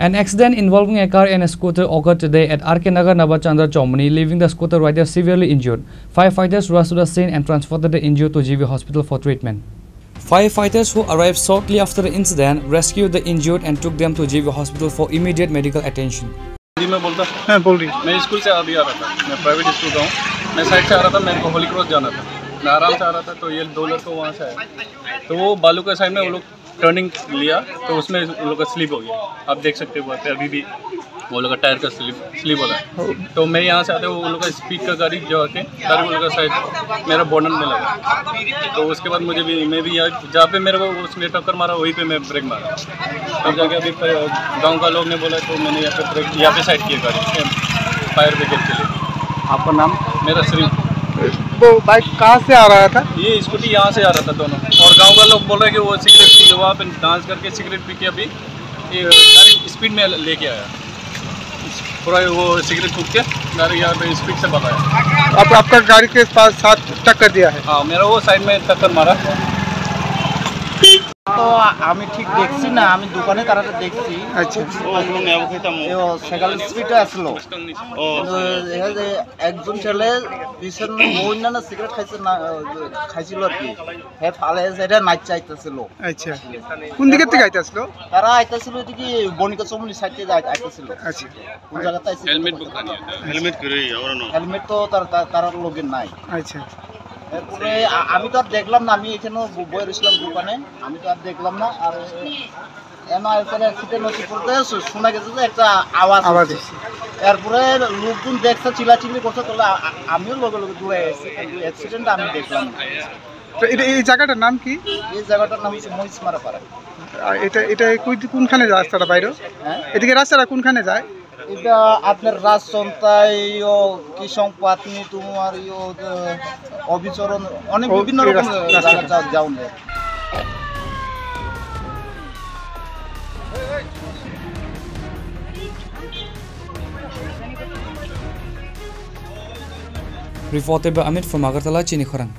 An accident involving a car and a scooter occurred today at RK Nagar Nabachandra Chomni, leaving the scooter rider severely injured. Firefighters rushed to the scene and transported the injured to GV Hospital for treatment. Firefighters who arrived shortly after the incident rescued the injured and took them to GV Hospital for immediate medical attention. मैं school से अभी आ रहा था, मैं private school का हूँ। मैं side से आ रहा था, मेरे को होली क्रॉस जाना था। मैं आराम से आ रहा था तो ये दो लड़के वहाँ से आए, तो वो बालू के साइड में वो लोग टर्निंग लिया तो उसमें उन लोग का स्लिप हो गया। आप देख सकते हो वहाँ पे अभी भी वो लोग का टायर का स्लिप हो रहा है। तो मैं यहाँ से आते वो लोग का स्पीड का गाड़ी जो आके वो लोग का साइड मेरा बॉर्डर में लगा। तो उसके बाद मैं भी जहाँ पे मेरे को उसने टक्कर मारा वहीं पे मैं ब्रेक मारा। तब जाके अभी गांव का लोग ने बोला तो मैंने यहाँ पे साइड किया गाड़ी फायर ब्रिगेड के लिए। आपका नाम? मेरा श्री। वो बाइक कहाँ से आ रहा था? ये स्कूटी यहाँ से आ रहा था दोनों, और गांव का लोग बोल रहे हैं कि वो सिगरेट पी के वहाँ पे डांस करके सिगरेट पी के अभी गाड़ी स्पीड में लेके आया। पूरा वो सिगरेट फूक के गाड़ी यहाँ पे स्पीड से भगाया। अब आपका गाड़ी के पास साथ टक्कर दिया है? हाँ, मेरा वो साइड में टक्कर मारा। তো আমি ঠিক দেখছি না, আমি দোকানে তারাটা দেখছি। আচ্ছা, সেকাল স্পিডে আসলো একজন ছেলে পিছনে অন্যান্য সিগারেট খাইছিল আর কি, হ্যাঁ ফালে সেটা নাচ চাইতেছিল। আচ্ছা, কোন দিকে থেকে আইতেছিল? তারা আইতেছিল এদিকে বনিকা চমনি সাইড থেকে আইতেছিল। আচ্ছা, কোন জায়গাতে আইছিল? হেলমেট তো তার লোকের নাই। আচ্ছা, এরপরে আমি তো আর দেখলাম না, আমি এখানেও বই রয়েছিলাম দোকানে, আমি তো আর দেখলাম না। আর এরপরে অ্যাক্সিডেন্ট হচ্ছে বলতে শোনা গেছে যে একটা আওয়াজ। এরপরে লোকজন দেখছে, চিল্লাচিল্লি করছে, তাহলে আমিও লগে লগে দৌড়ে এসেছি, কিন্তু অ্যাক্সিডেন্টটা আমি দেখলাম না। তো এই জায়গাটার নাম কি? এই জায়গাটার নাম হচ্ছে মহিষমারা পাড়া। এটা কোনখানে যায় রাস্তাটা বাইরে? হ্যাঁ, এদিকে রাস্তাটা কোনখানে যায়? এটা আপনার রাজচন্তাই কৃষক পাতনি তোমার অবিচরণ অনেক বিভিন্ন রকম জায়গা যাওয়া যায়। Reported by Amit from Agartala, Chini Khorang.